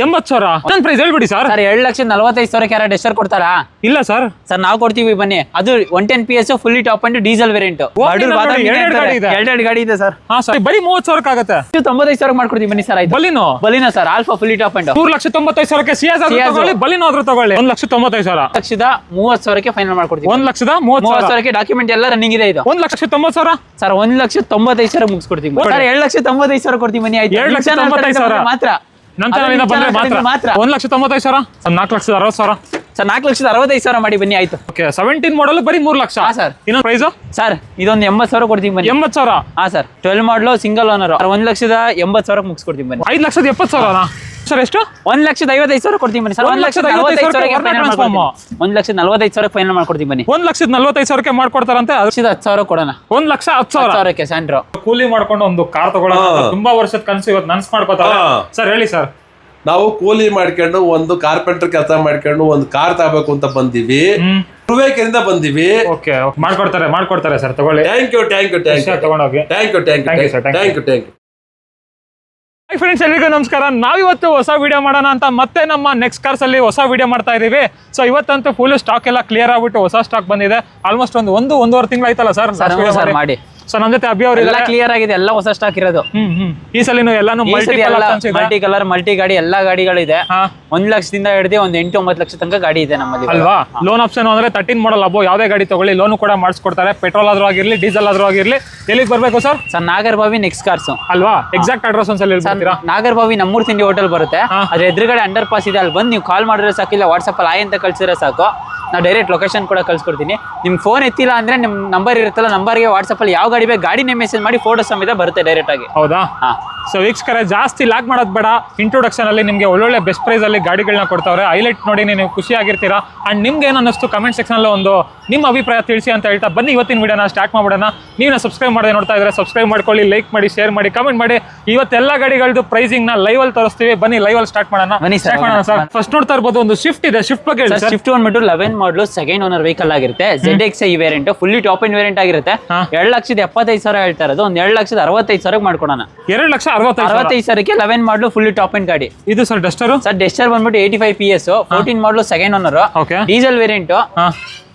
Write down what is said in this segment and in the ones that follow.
80,000 ನನ್ನ ಪ್ರೈಸ್ ಹೇಳ್ಬಿಡಿ ಸರ್. ಸರ್ 2,45,000 ಯಾರು ಡೆಸ್ಟರ್ ಕೊಡ್ತಾರಾ? ಇಲ್ಲ ಸರ್. ಸರ್ ನಾವು ಕೊಡ್ತೀವಿ ಬನ್ನಿ. ಅದು 110 PS fully top and diesel variant. ಎರಡು ಗಾಡಿ ಇದೆ ಸರ್. ಹಾ ಸರ್, ಬರೀ 30,000 ಆಗುತ್ತೆ. 95,000 ಮಾಡ್ಕೊಡ್ತೀವಿ ಬನ್ನಿ ಸರ್. ಆಯ್ತು, ಬಲಿನೋ sir, alpha fully top and 3,95,000 Ciaz ತಗೊಳ್ಳಿ, ಬಲಿನೋ ಆದ್ರೂ ತಗೊಳ್ಳಿ. 1,95,000. 1,30,000 ಫೈನಲ್ ಮಾಡ್ಕೊಡ್ತೀವಿ. 1,30,000 ಡಾಕ್ಯುಮೆಂಟ್ ಎಲ್ಲ ರನ್ನಿಂಗ್ ಇದೆ. ಇದು 1,90,000 ಸರ್. 1,95,000 ಮುಗಿಸ್ಕೊಡ್ತೀವಿ ಸರ್. 2,95,000 ಕೊಡ್ತೀವಿ ಬನ್ನಿ. ಆಯ್ತು, 2,95,000 ಮಾತ್ರ. ನಂತರ ಮಾತ್ರ 1,90,000. 4,60,000 ಸರ್. 4,65,000 ಮಾಡಿ ಬನ್ನಿ. ಆಯ್ತು, ಓಕೆ. 17 ಮಾಡಲ್ ಬರೀ 3 ಲಕ್ಷ ಸರ್. ಇನ್ನೊಂದು ಪ್ರೈಸ್ ಸರ್ ಇದೊಂದು 80,000 ಕೊಡ್ತೀವಿ ಬನ್ನಿ. 80,000. ಹಾ ಸರ್. 12 ಮಾಡಲು ಸಿಂಗಲ್ ಓನರ್ 1,80,000 ಮುಗಿಸ್ಕೊಡ್ತೀವಿ ಬನ್ನಿ. 5,70,000 ಸರ್. ಎಷ್ಟು? 1,55,000 ಕೊಡ್ತೀವಿ ಬನ್ನಿ ಸರ್. 1,45,000 ಫೈನಲ್ ಮಾಡ್ಕೊಡ್ತೀವಿ ಬನ್ನಿ. 1,45,000 ಮಾಡ್ಕೊಡ್ತಾರಂತೆ. 1,10,000 ಕೊಡೋಣ. 1,10,000 ಸ್ಯಾಂಡ್ರೋ ಕೂಲಿ ಮಾಡ್ಕೊಂಡು ಒಂದು ಕಾರ್ ತಗೊಳ್ಳೋಣ. ತುಂಬಾ ವರ್ಷದ ಕನಸು ಇವತ್ತು ನನ್ಸ್ ಮಾಡ್ಕೋತಾರೆ ಸರ್. ಹೇಳಿ ಸರ್. ನಾವು ಕೂಲಿ ಮಾಡ್ಕೊಂಡು ಒಂದು ಕಾರ್ಪೆಂಟರ್ ಕೆಲಸ ಮಾಡ್ಕೊಂಡು ಒಂದು ಕಾರ್ ತಗೋಬೇಕು ಅಂತ ಬಂದಿವಿ. ತುರುವೇಕೆರೆಯಿಂದ ಬಂದಿವಿ. ಓಕೆ, ಮಾಡ್ಕೊಡ್ತಾರೆ ಸರ್. ತಗೊಳ್ಳಿ. ಥ್ಯಾಂಕ್ ಯು ತಗೊಂಡೋಗಿ. Thank you. ಹೈ ಫ್ರೆಂಡ್ಸ್, ಎಲ್ರಿಗೂ ನಮಸ್ಕಾರ. ನಾವಿವತ್ತು ಹೊಸ ವಿಡಿಯೋ ಮಾಡೋಣ ಅಂತ ಮತ್ತೆ ನಮ್ಮ ನೆಕ್ಸ್ಟ್ ಕಾರ್ಸ್ ಅಲ್ಲಿ ಹೊಸ ವಿಡಿಯೋ ಮಾಡ್ತಾ ಇದೀವಿ. ಸೊ ಇವತ್ತಂತೂ ಫುಲ್ ಸ್ಟಾಕ್ ಎಲ್ಲ ಕ್ಲಿಯರ್ ಆಗ್ಬಿಟ್ಟು ಹೊಸ ಸ್ಟಾಕ್ ಬಂದಿದೆ. ಆಲ್ಮೋಸ್ಟ್ ಒಂದೂವರೆ ತಿಂಗಳು ಆಯ್ತಲ್ಲ ಸರ್ ಮಾಡಿ. ಸೊ ನಮ್ಮ ಜೊತೆ ಅಭಿ ಅವರು ಎಲ್ಲ ಕ್ಲಿಯರ್ ಆಗಿದೆ. ಎಲ್ಲ ಹೊಸ ಸ್ಟಾಕ್ ಇರೋದು. ಈ ಸಲ ಎಲ್ಲಾನು ಮಲ್ಟಿ ಕಲರ್ ಮಲ್ಟಿ ಗಾಡಿ ಎಲ್ಲಾ ಗಾಡಿಗಳಿದೆ. 1 ಲಕ್ಷದಿಂದ ಹಿಡಿದು ಒಂದು 8-9 ಲಕ್ಷ ತನಕ ಗಾಡಿ ಇದೆ ನಮ್ಮಲ್ಲಿ ಅಲ್ವಾ. ಲೋನ್ ಆಪ್ಷನ್ ಅಂದ್ರೆ 13 ಮಾಡಲ್ ಅಬ್ಬೋ ಯಾವುದೇ ಗಾಡಿ ತಗೊಳ್ಳಿ ಲೋನ್ ಕೂಡ ಮಾಡಿಸ್ಕೊಡ್ತಾರೆ. ಪೆಟ್ರೋಲ್ ಆದ್ರೂ ಆಗಿರ್ಲಿ, ಡೀಸೆಲ್ ಆದ್ರೂ ಆಗಿರ್ಲಿ. ಎಲ್ಲಿಗೆ ಬರ್ಬೇಕು sir? Sir Nagarbhavi next cars ಅಲ್ವಾ. ಎಕ್ಸಾಕ್ಟ್ ಅಡ್ರೆಸ್ ಒಂದ್ಸಲ ಹೇಳ್ತೀರಾ? ನಾಗರಬಾವಿ ನಮ್ಮೂರ್ ತಿಂಡಿ ಹೋಟೆಲ್ ಬರುತ್ತೆ. ಅದ್ರ ಎದುರುಗಡೆ ಅಂಡರ್ ಪಾಸ್ ಇದೆ. ಅಲ್ಲಿ ಬಂದು ನೀವು ಕಾಲ್ ಮಾಡಿದ್ರೆ ಸಾಕು, ಇಲ್ಲ ವಾಟ್ಸಪ್ ಅಲ್ಲಿ ಆಯ್ ಅಂತ ಕಳ್ಸಿದ್ರೆ ಸಾಕು. ನಾವು ಡೈರೆಕ್ಟ್ ಲೊಕೇಶನ್ ಕೂಡ ಕಳ್ಸಿಕೊಡ್ತೀನಿ. ನಿಮ್ ಫೋನ್ ಎತ್ತಿಲ್ಲ ಅಂದ್ರೆ ನಿಮ್ ನಂಬರ್ ಇರುತ್ತಲ್ಲ, ನಂಬರ್ಗೆ ವಾಟ್ಸಪ್ ಅಲ್ಲಿ ಯಾವ ಗಾಡಿ ಬೇಕು ಗಾಡಿನೇ ಮೆಸೇಜ್ ಮಾಡಿ ಫೋಟೋ ಸಮೇತ ಬರುತ್ತೆ ಡೈರೆಕ್ಟ್ ಆಗಿ. ಹೌದಾ? ಸೊ ವೀಕ್ಷಕರೇ, ಜಾಸ್ತಿ ಲಾಗ್ ಮಾಡೋದು ಬೇಡ. ಇಂಟ್ರೊಡಕ್ಷನ್ ಅಲ್ಲಿ ನಿಮಗೆ ಒಳ್ಳೊಳ್ಳೆ ಬೆಸ್ಟ್ ಪ್ರೈಸ್ ಅಲ್ಲಿ ಗಾಡಿಗಳನ್ನ ಕೊಡ್ತಾವ್ರೆ. ಹೈಲೈಟ್ ನೋಡಿ ನೀವು ಖುಷಿ ಆಗಿರ್ತೀರಾ. ಅಂಡ್ ನಿಮ್ಗೆ ಏನು ಅನ್ನಿಸ್ತು ಕಮೆಂಟ್ ಸೆಕ್ಷನ್ ಅಲ್ಲಿ ಒಂದು ನಿಮ್ಮ ಅಭಿಪ್ರಾಯ ತಿಳಿಸಿ ಅಂತ ಹೇಳ್ತಾ ಬನ್ನಿ ಇವತ್ತಿನ ವಿಡಿಯೋನ ಸ್ಟಾರ್ಟ್ ಮಾಡ್ಬಿಡೋಣ. ನೀವು ಸಬ್ಸ್ಕ್ರೈಬ್ ಮಾಡದೆ ನೋಡ್ತಾ ಇದ್ರೆ ಸಬ್ಸ್ಕ್ರೈಬ್ ಮಾಡ್ಕೊಳ್ಳಿ, ಲೈಕ್ ಮಾಡಿ, ಶೇರ್ ಮಾಡಿ, ಕಮೆಂಟ್ ಮಾಡಿ. ಇವತ್ತೆಲ್ಲ ಗಾಡಿಗಳದ್ದು ಪ್ರೈಸಿಂಗ್ ನ ಲೈವ್ ಅಲ್ಲಿ ತೋರಿಸ್ತೀವಿ. ಬನ್ನಿ ಲೈವ್ ಅಲ್ಲಿ ಸ್ಟಾರ್ಟ್ ಮಾಡೋಣ. ಸರ್ ಫಸ್ಟ್ ನೋಡ್ತಾ ಇರ್ಬೋದು ಒಂದು ಶಿಫ್ಟ್ ಇದೆ. ಶಿಫ್ಟ್ ಬಗ್ಗೆ ಶಿಫ್ಟ್ ಬಂದ್ಬಿಟ್ಟು 11 ಮಾಡಲು ಸೆಕೆಂಡ್ ಓನರ್ ವೆಹಿಕಲ್ ಆಗಿರುತ್ತೆ. ZXi variant fully top end variant ಆಗಿರುತ್ತೆ. 2,75,000 ಹೇಳ್ತಾ ಇರೋದು. ಒಂದು 2,65,000 ಮಾಡ್ಕೊಡೋಣ. 2,65,000 11 ಮಾಡಲು ಫುಲ್ಲಿ ಟಾಪ್ ಅಂಡ್ ಗಾಡಿ. ಇದು ಸರ್ ಡಸ್ಟರ್. ಸರ್ ಡಸ್ಟರ್ ಬಂದ್ಬಿಟ್ಟು 85 PS 14 ಮಾಡಲು second owner diesel variant.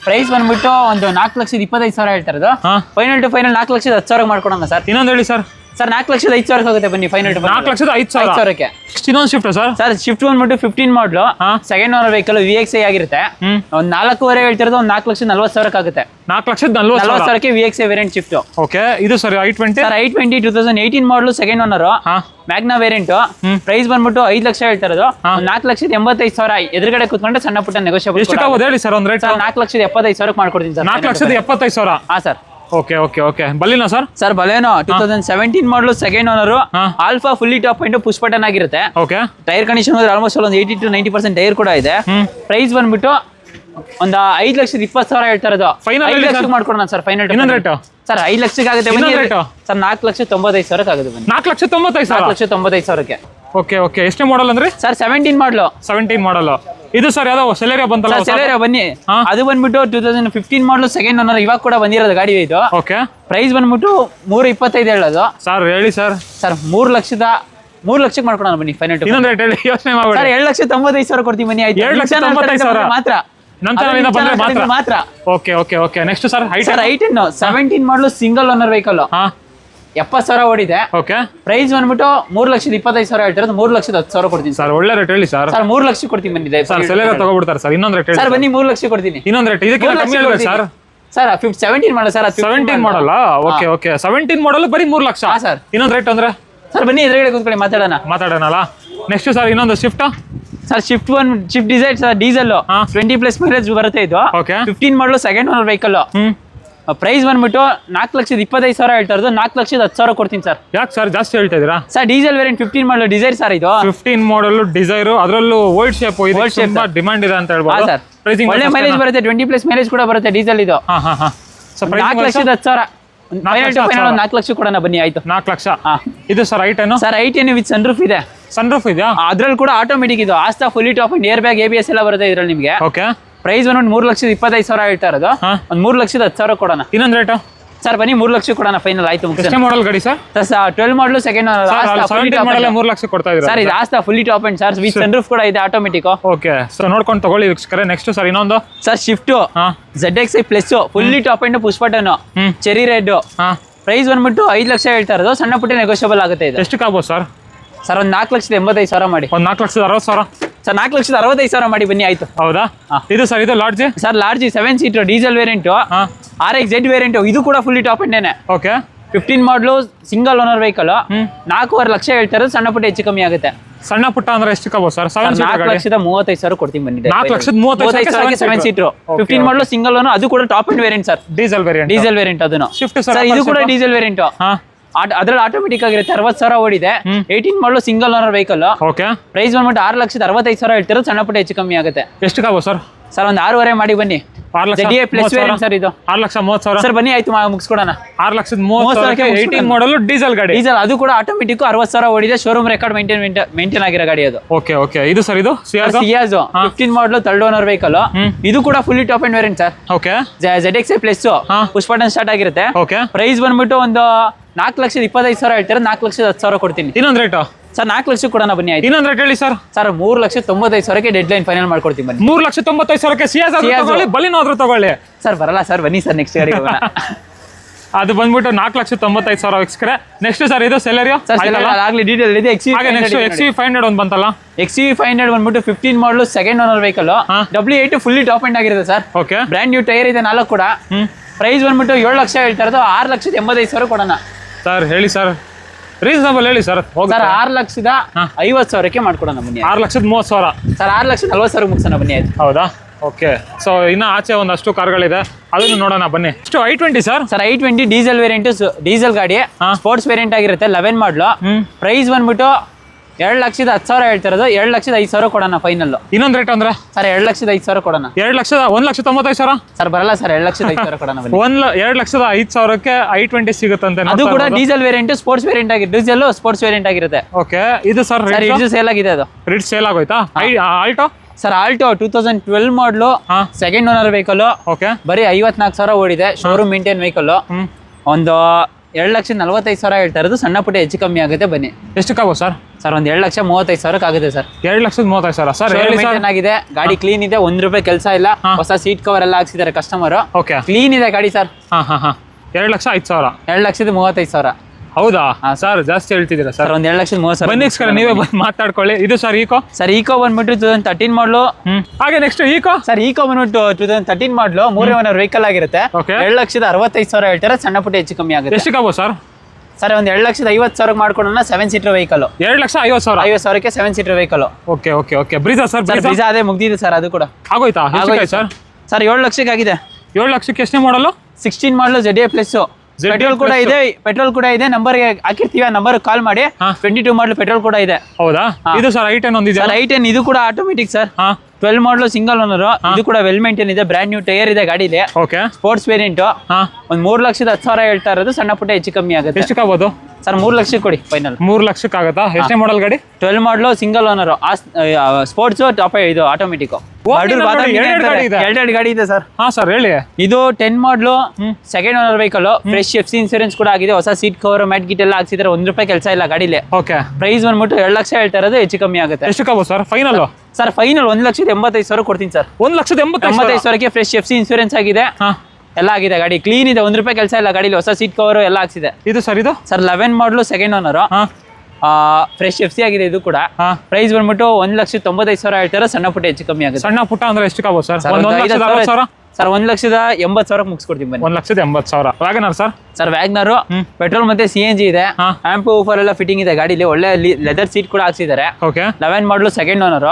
Price ಬಂದ್ಬಿಟ್ಟು ಒಂದು 4,25,000 ಹೇಳ್ತಾ ಇರೋದು. ಫೈನಲ್ ಟು ಫೈನಲ್ 4,10,000 ಮಾಡ್ಕೊಡೋಣ ಸರ್. ಇನ್ನೊಂದು ಹೇಳಿ ಸರ್. ಸರ್ 4,05,000 ಆಗುತ್ತೆ ಬನ್ನಿ. ಫೈನಲ್ ಟು 4,05,000 ಇನ್ನೊಂದು ಶಿಫ್ಟ್ ಸರ್. ಸರ್ ಶಿಫ್ಟ್ ಬಂದ್ಬಿಟ್ಟು 15 ಮಾಡಲು ಸೆಕೆಂಡ್ ಓನರ್ ವೆಹಿಕಲ್ VXi ಆಗಿರುತ್ತೆ. ಒಂದು 4,500 ಹೇಳ್ತಿರೋದು. ಒಂದು 4,40,000 ಆಗುತ್ತೆ. 4,40,000 VXi ವೇರಿಯಂಟ್ ಶಿಫ್ಟ್. ಓಕೆ. ಇದು ಸರ್ i20. ಸರ್ i20 2018 ಮಾಡಲು second owner Magna variant. Price ಬಂದ್ಬಿಟ್ಟು 5 ಲಕ್ಷ ಹೇಳ್ತಾ ಇರೋದು. 4,85,000 ಎದುರುಗಡೆ ಕೂತ್ಕೊಂಡ್ರೆ ಸಣ್ಣ ಪುಟ್ಟ ನೆಗೋಷಿಯಬಲ್ ಹೇಳಿ ಸರ್. ಒಂದು ರೇಟ್ 4,75,000 ಮಾಡ್ಕೊಡ್ತೀನಿ ಸರ್. 4,75,000. ಹಾ ಸರ್. ಓಕೆ. ಬಲಿನೋ ಸರ್. ಸರ್ ಬಲೇನೋ 2017 ಮಾಡಲು second owner alpha fully top and push button ಆಗಿರುತ್ತೆ. ಓಕೆ. ಟೈರ್ ಕಂಡೀಷನ್ ಆಲ್ಮೋಸ್ಟ್ ಒಂದು 80 to 90% ಟೈರ್ ಕೂಡ ಇದೆ. ಪ್ರೈಸ್ ಬಂದ್ಬಿಟ್ಟು ಒಂದು 5,20,000 ಹೇಳ್ತಾ ಇರೋದು. 5 ಲಕ್ಷಕ್ಕೆ ಮಾಡ್ಕೊಡೋಣ ಸರ್. ಫೈನಲ್ ರೇಟ್ ಸರ್ 5 ಲಕ್ಷಕ್ಕೆ ಆಗುತ್ತೆ ಸರ್. 4,95,000 ಆಗುತ್ತೆ ಬನ್ನಿ. 4,95,000. ಓಕೆ. ಎಷ್ಟೇ ಮಾಡಲ್ ಅಂದ್ರೆ ಸರ್ 17 ಮಾಡಲ್. ಇದು ಸರ್ ಯಾವ್ದೋ ಸೆಲೆರಿಯಾ ಬಂತಲ್ಲ. ಸೆಲೆರಿಯಾ ಬನ್ನಿ. ಅದು ಬಂದ್ಬಿಟ್ಟು 2015 ಮಾಡಲು ಸೆಕೆಂಡ್ ಓನರ್ ಇವಾಗ ಕೂಡ ಬಂದಿರೋದು ಗಾಡಿ ಇದು. ಓಕೆ. ಪ್ರೈಸ್ ಬಂದ್ಬಿಟ್ಟು 3,25,000 ಹೇಳೋದು. ಸರ್ ಹೇಳಿ ಸರ್. ಸರ್ 3 ಲಕ್ಷಕ್ಕೆ ಮಾಡ್ಕೊಡೋಣ ಬನ್ನಿ. ಫೈನಲ್ ಇನ್ನೊಂದು ರೇಟ್ ಹೇಳಿ, ಯೋಚನೆ ಮಾಡಿ. ಸರ್ 2,95,000 ಕೊಡ್ತೀವಿ ಬನ್ನಿ. ಆಯ್ತು, 2,95,000 ಮಾತ್ರ. ಮಾತ್ರ. ಓಕೆ. ನೆಕ್ಸ್ಟ್ ಸರ್ i10 17 ಮಾಡಲು ಸಿಂಗಲ್ ಓನರ್ ವೆಹಿಕಲ್. 70,000 ಓಡಿದೆ. ಓಕೆ. ಪ್ರೈಸ್ ಬಂದ್ಬಿಟ್ಟು 3,25,000 ಹೇಳ್ತಾರೆ. 3,10,000 ಕೊಡ್ತೀನಿ ಸರ್. ಒಳ್ಳೆ ರೇಟ್ ಹೇಳಿ ಸರ್. 3 ಲಕ್ಷ ಕೊಡ್ತೀನಿ ಬನ್ನಿ. ಸರ್ ಸೆಲೆರಿಯಾ ತಗೋಬಿಡ್ತಾರೆ ಸರ್. ಇನ್ನೊಂದು ರೇಟ್ ಸರ್ ಬನ್ನಿ. 3 ಲಕ್ಷ ಕೊಡ್ತೀನಿ. ಇನ್ನೊಂದು ರೇಟ್ ಇದಕ್ಕೆ ಕಮ್ಮಿ ಹೇಳಿ ಸರ್. Sir 17 model sir. 17 ಮಾಡಲ್ಲ. ಓಕೆ. 17 ಮಾಡಲ್ ಬರೀ 3 ಲಕ್ಷ ಸರ್. ಇನ್ನೊಂದು ರೇಟ್ ಅಂದ್ರೆ ಸರ್ ಬನ್ನಿ ಎದುರುಗಡೆ ಕೂತ್ಕೊಳ್ಳಿ ಮಾತಾಡೋಣ. ನೆಕ್ಸ್ಟ್ ಸರ್ ಇನ್ನೊಂದು shift. Sir Swift Dzire sir diesel 20+ mileage ಬರುತ್ತೆ ಇದು. 15 ಮಾಡಲು ಸೆಕೆಂಡ್ ಓನರ್ ವೆಹಿಕಲ್. ಪ್ರೈಸ್ ಬಂದ್ಬಿಟ್ಟು 4,25,000 ಹೇಳ್ತಾ ಇರೋದು. 4,10,000 ಕೊಡ್ತೀನಿ ಸರ್. ಯಾಕೆ ಸರ್ ಜಾಸ್ತಿ ಹೇಳ್ತಾ ಇದೀರಾ? ಸರ್ ಡೀಸೆಲ್ ವೇರಿಯಂಟ್ 15 ಮಾಡಲು ಡಿಸೈರ್ ಸರ್. ಇದು 15 ಮಾಡಲ್ ಡಿಸೈರ್, ಅದರಲ್ಲೂ ವೈಡ್ ಶೇಪ್ ತುಂಬಾ ಡಿಮಾಂಡ್ ಇದೆ ಅಂತ ಹೇಳ್ಬೋದು ಸರ್. ಒಳ್ಳೆ ಮೈಲೇಜ್ ಬರುತ್ತೆ. 20+ ಮೈಲೇಜ್ ಕೂಡ ಬರುತ್ತೆ ಡೀಸೆಲ್ ಇದು. 4,10,000 4 ಲಕ್ಷ ಕೊಡೋಣ ಬನ್ನಿ. ಆಯ್ತು, 4 ಲಕ್ಷ. ಇದು sir i10. Sir i10 with sunroof ಇದೆ. ಸನ್ರೂಫ್ ಇದೆಯಾ? ಅದ್ರಲ್ಲಿ ಕೂಡ ಆಟೋಮೆಟಿಕ್ ಇದು. Asta fully top and airbag ABS ಎಲ್ಲ ಬರುತ್ತೆ ಇದ್ರಲ್ಲಿ ನಿಮಗೆ. ಓಕೆ. ಪ್ರೈಸ್ ಬಂದ್ಬಿಟ್ಟು 3,25,000 ಹೇಳ್ತಾ ಇರೋದು. ಒಂದು 3,10,000 ಕೊಡೋಣ. ಇನ್ನೊಂದು ರೇಟ್ ಸರ್ ಬನ್ನಿ 3 ಲಕ್ಷ ಕೊಡೋಣ ಫೈನಲ್ ಆಯ್ತು ಮುಗಿಸ್ ಎಷ್ಟೇ ಮಾಡಲ್ ಗಾಡಿ ಸರ್? 12 ಮಾಡಲು ಸೆಕೆಂಡ್ ಮಾಡಲ್ 3 ಲಕ್ಷ ಕೊಡ್ತಾ ಇದ್ದಾರೆ ಸರ್. ಇದು Asta fully top and sir with sunroof ಕೂಡ ಇದೆ ಆಟೋಮೆಟಿಕ್. ಓಕೆ ಸೊ ನೋಡ್ಕೊಂಡು ತಗೊಳ್ಳಿ ವೀಕ್ಷಕರೇ. ನೆಕ್ಸ್ಟ್ ಸರ್ ಇನ್ನೊಂದು sir Swift ZXi plus fully top and push button cherry red. Price ಬಂದ್ಬಿಟ್ಟು 5 ಲಕ್ಷ ಹೇಳ್ತಾ ಇರೋದು, ಸಣ್ಣ ಪುಟ್ಟ ನೆಗೋಷಿಯಬಲ್ ಆಗುತ್ತೆ ಇದು. ಎಷ್ಟಕ್ಕೆ ಆಗ್ಬೋದು ಸರ್? ಸರ್ ಒಂದು 4,85,000 ಮಾಡಿ. ಒಂದು 4,60,000 ಸರ್ 4,65,000 ಮಾಡಿ ಬನ್ನಿ ಆಯ್ತು. ಹೌದಾ? ಇದು ಸರ್ ಇದು lodge sir large 7 seater diesel variant RXZ variant, ಇದು ಕೂಡ ಫುಲ್ಲಿ ಟಾಪ್ ಅಂಡೇನೆ. ಓಕೆ 15 ಮಾಡಲು ಸಿಂಗಲ್ ಓನರ್ ವೆಹಿಕಲ್ 4.5 ಲಕ್ಷ ಹೇಳ್ತಾ ಇರೋದು, ಸಣ್ಣ ಪುಟ್ಟ ಹೆಚ್ಚು ಕಮ್ಮಿ ಆಗುತ್ತೆ. ಸಣ್ಣ ಪುಟ್ಟ ಅಂದ್ರೆ ಎಷ್ಟಕ್ಕೆ ಆಗ್ಬೋದು ಸರ್? 4,35,000 ಕೊಡ್ತೀನಿ ಬನ್ನಿ. 4,35,000 7 ಸೀಟರ್ 15 ಮಾಡಲು ಸಿಂಗಲ್ ಓನರ್, ಅದು ಕೂಡ top end variant sir. Diesel variant ಅದನ್ನು ಶಿಫ್ಟ್ ಸರ್, ಇದು ಕೂಡ ಡೀಸೆಲ್ ವೇರಿಯಂಟ್. ಅದ್ರಲ್ಲಿ ಆಟೋಮೆಟಿಕ್ ಆಗಿರುತ್ತೆ. 60,000 ಓಡಿದೆ. 18 ಮಾಡಲು single owner vehicle. Okay price ಬಂದ್ಬಿಟ್ಟು 6,65,000 ಹೇಳ್ತಿರೋ, ಸಣ್ಣ ಪುಟ್ಟ ಹೆಚ್ಚು ಕಮ್ಮಿ ಆಗುತ್ತೆ. ಎಷ್ಟಕ್ಕೆ ಆಗ್ಬೋದು ಸರ್? ಸರ್ ಒಂದು 6.5 ಮಾಡಿ ಬನ್ನಿ. 6,30,000 ಪ್ಲಸ್ ವೇರಿಯಂಟ್ ಸರ್ ಇದು. 6,30,000 ಸರ್ ಬನ್ನಿ ಆಯ್ತು ಮುಗಿಸ್ಕೊಡೋಣ. 6,30,000 18 ಮಾಡಲ್ ಡೀಸೆಲ್ ಗಾಡಿ. ಡೀಸೆಲ್ ಅದು ಕೂಡ ಆಟೋಮೆಟಿಕ್ 60,000 ಓಡಿದೆ. ಶೋರೂಮ್ ರೆಕಾರ್ಡ್ ಮೇಂಟೈನ್ ಆಗಿರೋ ಗಾಡಿ ಅದು. ಓಕೆ ಇದು ಸರ್ ಇದು ಸಿಯಾಜ್ 15 ಮಾಡಲು ಥರ್ಡ್ ಓನರ್ ವೆಹಿಕಲ್. ಇದು ಕೂಡ fully top end variant sir. Okay ZXi plus push button start ಆಗಿರುತ್ತೆ. ಓಕೆ ಪ್ರೈಸ್ ಬಂದ್ಬಿಟ್ಟು ಒಂದು 4,25,000 ಹೇಳ್ತಾರೆ, 4,10,000 ಕೊಡ್ತೀನಿ. ಇನ್ನೊಂದು ರೇಟು ಸರ್ 4 ಲಕ್ಷ ಕೊಡೋಣ ಬನ್ನಿ ಆಯ್ತು. ಇನ್ನೊಂದು ರೇಟ್ ಹೇಳಿ sir. Sir 3,95,000 dead line final ಮಾಡ್ಕೊಡ್ತೀನಿ ಬನ್ನಿ. 3,95,000 ಸಿಯಾಜ್ ಬಲಿನೋ ಆದ್ರೂ ತಗೊಳ್ಳಿ ಸರ್. ಬರಲ್ಲ ಸರ್, ಬನ್ನಿ ಸರ್ ನೆಕ್ಸ್ಟ್ ಗಾಡಿ ಹೋಗೋಣ. ಅದು ಬಂದ್ಬಿಟ್ಟು 4,95,000 ವೀಕ್ಷಕರೇ. ನೆಕ್ಸ್ಟ್ ಸರ್ ಇದು ಸೆಲೆರಿಯೋ ಆಗ್ಲಿ ಡೀಟೇಲ್ ಇದೆ. XUV500 ಒಂದು ಬಂತಲ್ಲ. XUV500 ಬಂದ್ಬಿಟ್ಟು 15 ಮಾಡಲು second owner vehicle. W8 fully top end ಆಗಿರುತ್ತೆ ಸರ್. ಓಕೆ ಬ್ರ್ಯಾಂಡ್ ನ್ಯೂ ಟೈರ್ ಇದೆ 4 ಕೂಡ. ಪ್ರೈಸ್ ಬಂದ್ಬಿಟ್ಟು 7 ಲಕ್ಷ ಹೇಳ್ತಾ ಇರೋದು, 6,85,000 ಕೊಡೋಣ ಸರ್. ಹೇಳಿ ಸರ್, ರೀಸನಬಲ್ ಹೇಳಿ ಸರ್. ಸರ್ 6,50,000 ಮಾಡ್ಕೊಡೋಣ ಬನ್ನಿ. 6,30,000 ಸರ್ 6,40,000 ಮುಗಿಸೋಣ ಬನ್ನಿ ಆಯ್ತು. ಹೌದಾ? ಓಕೆ ಸೊ ಇನ್ನ ಆಚೆ ಒಂದಷ್ಟು ಕಾರ್ಗಳಿದೆ, ಅದನ್ನು ನೋಡೋಣ ಬನ್ನಿ. ಇಷ್ಟು I20 sir. Sir I20 diesel variant, diesel ಗಾಡಿ ಸ್ಪೋರ್ಟ್ಸ್ ವೇರಿಯಂಟ್ ಆಗಿರುತ್ತೆ. 11 ಮಾಡಲು. ಪ್ರೈಸ್ ಬಂದ್ಬಿಟ್ಟು 2,10,000 ಹೇಳ್ತಿರೋದು, 2,05,000 ಕೊಡೋಣ ಫೈನಲ್. ಇನ್ನೊಂದು ರೇಟ್ ಅಂದ್ರೆ ಸರ್ 2,05,000 ಕೊಡೋಣ. 1,95,000 ಸರ್ ಬರಲ್ಲ ಸರ್, 2,05,000 ಕೊಡೋಣ ಬನ್ನಿ. 2,05,000ಕ್ಕೆ I20 ಸಿಗುತ್ತಂತೆ. ಅದು ಕೂಡ ಡೀಸೆಲ್ ವೇರಿಯಂಟ್, ಸ್ಪೋರ್ಟ್ಸ್ ವೇರಿಯಂಟ್ ಆಗಿ ಡೀಸೆಲ್ ಸ್ಪೋರ್ಟ್ಸ್ ವೇರಿಯಂಟ್ ಆಗಿರುತ್ತೆ. ಓಕೆ ಇದು ಸರ್ ಇದು ಸೇಲ್ ಆಗಿದೆ. ಅದು ರಿಡ್ ಸೇಲ್ ಆಗೋಯ್ತಾ? ಆಲ್ಟೋ ಸರ್ ಆಲ್ಟೋ 2012 ಮಾಡಲು ಸೆಕೆಂಡ್ ಓನರ್ ವೆಹಿಕಲ್. ಓಕೆ ಬರೀ 54,000 ಓಡಿದೆ. Showroom maintain vehicle. ಒಂದು 2,45,000 ಹೇಳ್ತಾ ಇರೋದು, ಸಣ್ಣ ಪುಟ್ಟ ಹೆಚ್ಚು ಕಮ್ಮಿ ಆಗುತ್ತೆ ಬನ್ನಿ. ಎಷ್ಟಕ್ಕಾಗೋ ಸರ್? ಸರ್ ಒಂದು 2,35,000 ಆಗುತ್ತೆ ಸರ್. 2,35,000 ಸರ್. ಮೇಂಟೈನ್ ಆಗಿದೆ, ಗಾಡಿ ಕ್ಲೀನ್ ಇದೆ, ₹1 ಕೆಲಸ ಇಲ್ಲ. ಹೊಸ ಸೀಟ್ ಕವರ್ ಎಲ್ಲ ಹಾಕ್ಸಿದ್ದಾರೆ ಕಸ್ಟಮರ್. ಓಕೆ ಕ್ಲೀನ್ ಇದೆ ಗಾಡಿ ಸರ್. 2,05,000. 2,35,000. ಹೌದಾ ಸರ್? ಜಾಸ್ತಿ ಹೇಳ್ತಿದ್ದೀರಾ ಸರ್. ಒಂದು 2,30,000 ಬನ್ನಿ ನೀವೇ ಮಾತಾಡ್ಕೊಳ್ಳಿ. ಇದು ಸರ್ ಈಕೋ. ಸರ್ ಈಕೋ ಬಂದ್ಬಿಟ್ಟು 2013 ಮಾಡಲು. ಹಾಗೆ ನೆಕ್ಸ್ಟ್ ಈಕೋ. ಸರ್ ಈಕೋ ಬಂದ್ಬಿಟ್ಟು 2013 ಮಾಡಲು 3ನೇ ಓನರ್ ವೆಹಿಕಲ್ ಆಗಿರುತ್ತೆ. 2,65,000 ಹೇಳ್ತಾರೆ, ಸಣ್ಣ ಪುಟ್ಟ ಹೆಚ್ಚು ಕಮ್ಮಿ ಆಗುತ್ತೆ. ಎಷ್ಟಕ್ಕಾಗೋ ಸರ್? ಸರ್ ಒಂದು 2,50,000 ಮಾಡ್ಕೊಡೋಣ. 7 seater vehicle. 2,50,000. 50,000ಕ್ಕೆ 7 seater vehicle. Okay Brezza sir? Brezza ಅದೇ ಮುಗ್ದಿದೆ ಸರ್, ಅದು ಕೂಡ ಆಗೋಯ್ತಾ? ಸರ್ ಸರ್ 7 ಲಕ್ಷಕ್ಕೆ ಆಗಿದೆ. 7 ಲಕ್ಷಕ್ಕೆ ಎಷ್ಟೇ ಮಾಡಲು? 16 ಮಾಡಲು ZA ಪ್ಲಸ್. ಪೆಟ್ರೋಲ್ ಕೂಡ ಇದೆ. ನಂಬರ್ ಹಾಕಿರ್ತೀವಿ, ಆ ನಂಬರ್ ಕಾಲ್ ಮಾಡಿ. 22 ಮಾಡಲು ಪೆಟ್ರೋಲ್ ಕೂಡ ಇದೆ. ಹೌದಾ? ಇದು ಸರ್ I10 ಒಂದಿದೆ. ಸರ್ I10 ಇದು ಕೂಡ ಆಟೋಮೆಟಿಕ್ ಸರ್. 12 ಮಾಡಲು ಸಿಂಗಲ್ ಓನರ್. ಇದು ಕೂಡ ವೆಲ್ ಮೇಂಟೈನ್ ಇದೆ, ಬ್ರ್ಯಾಂಡ್ ನ್ಯೂ ಟೈರ್ ಇದೆ ಗಾಡಿಲಿ. Okay sports variant. ಒಂದು 3,10,000 ಹೇಳ್ತಾ ಇರೋದು, ಸಣ್ಣ ಪುಟ್ಟ ಹೆಚ್ಚು ಕಮ್ಮಿ ಆಗುತ್ತೆ. ಎಷ್ಟಕ್ಕಾಗ್ಬೋದು ಸರ್? 3 ಲಕ್ಷಕ್ಕೆ ಕೊಡಿ ಫೈನಲ್. 3 ಲಕ್ಷಕ್ಕೆ ಆಗುತ್ತಾ? ಎಷ್ಟೇ ಮಾಡಲ್ ಗಾಡಿ? 12 ಮಾಡಲು ಸಿಂಗಲ್ ಓನರ್. ಸ್ಪೋರ್ಟ್ಸ್ ಟಾಪ್ ಇದು ಆಟೋಮೆಟಿಕ್. ಎರಡು ಗಾಡಿ ಇದೆ ಸರ್. ಸರ್ ಹೇಳಿ. ಇದು 10 ಮಾಡಲು second owner vehicle. Fresh FC insurance ಕೂಡ ಆಗಿದೆ. ಹೊಸ ಸೀಟ್ ಕವರ್ ಮ್ಯಾಟ್ ಗಿಟ್ ಎಲ್ಲ ಹಾಕ್ಸಿದ್ರೆ, ₹1 ಕೆಲಸ ಇಲ್ಲ ಗಾಡಿಲಿ. ಓಕೆ ಪ್ರೈಸ್ ಬಂದ್ಬಿಟ್ಟು 2 ಲಕ್ಷ ಹೇಳ್ತಾ ಇರೋದು, ಹೆಚ್ಚು ಕಮ್ಮಿ ಆಗುತ್ತೆ. ಎಷ್ಟಕ್ಕಾಗ್ಬೋದು ಸರ್ ಫೈನಲ್? ಸರ್ ಫೈನಲ್ 1,85,000 ಕೊಡ್ತೀನಿ ಸರ್. 1,85,000ಕ್ಕೆ ಫ್ರೆಶ್ FC ಇನ್ಸೂರೆನ್ಸ್ ಆಗಿದೆ, ಎಲ್ಲ ಆಗಿದೆ. ಗಾಡಿ ಕ್ಲೀನ್ ಇದೆ, ₹1 ಕೆಲಸ ಇಲ್ಲ ಗಾಡಿಲಿ. ಹೊಸ ಸೀಟ್ ಕವರ್ ಎಲ್ಲ ಹಾಕ್ಸಿದೆ. ಇದು ಸರ್ ಇದು ಸರ್ 11 ಮಾಡಲು ಸೆಕೆಂಡ್ ಓನರ್. ಫ್ರೆಶ್ FC ಆಗಿದೆ ಇದು ಕೂಡ. ಪ್ರೈಸ್ ಬಂದ್ಬಿಟ್ಟು 1,90,000 ಹೇಳ್ತಾರೆ, ಸಣ್ಣ ಪುಟ್ಟ ಹೆಚ್ಚು ಕಮ್ಮಿ ಆಗುತ್ತೆ. ಸಣ್ಣ ಪುಟ್ಟ ಅಂದ್ರೆ ಎಷ್ಟಕ್ಕಾಗ್ಬೋದು ಸರ್? ಸರ್ 1,80,000 ಮುಗಿಸ್ಕೊಡ್ತೀನಿ ಬನ್ನಿ. 1,80,000. WagonR sir? Sir WagonR petrol ಮತ್ತೆ CNG ಇದೆ. ಆಂಪ್ ಊಫರ್ ಎಲ್ಲ ಫಿಟ್ಟಿಂಗ್ ಇದೆ ಗಾಡಿಲಿ. ಒಳ್ಳೆ ಲೆದರ್ ಸೀಟ್ ಕೂಡ ಹಾಕ್ಸಿದ್ದಾರೆ. ಓಕೆ 11 ಮಾಡಲು second owner.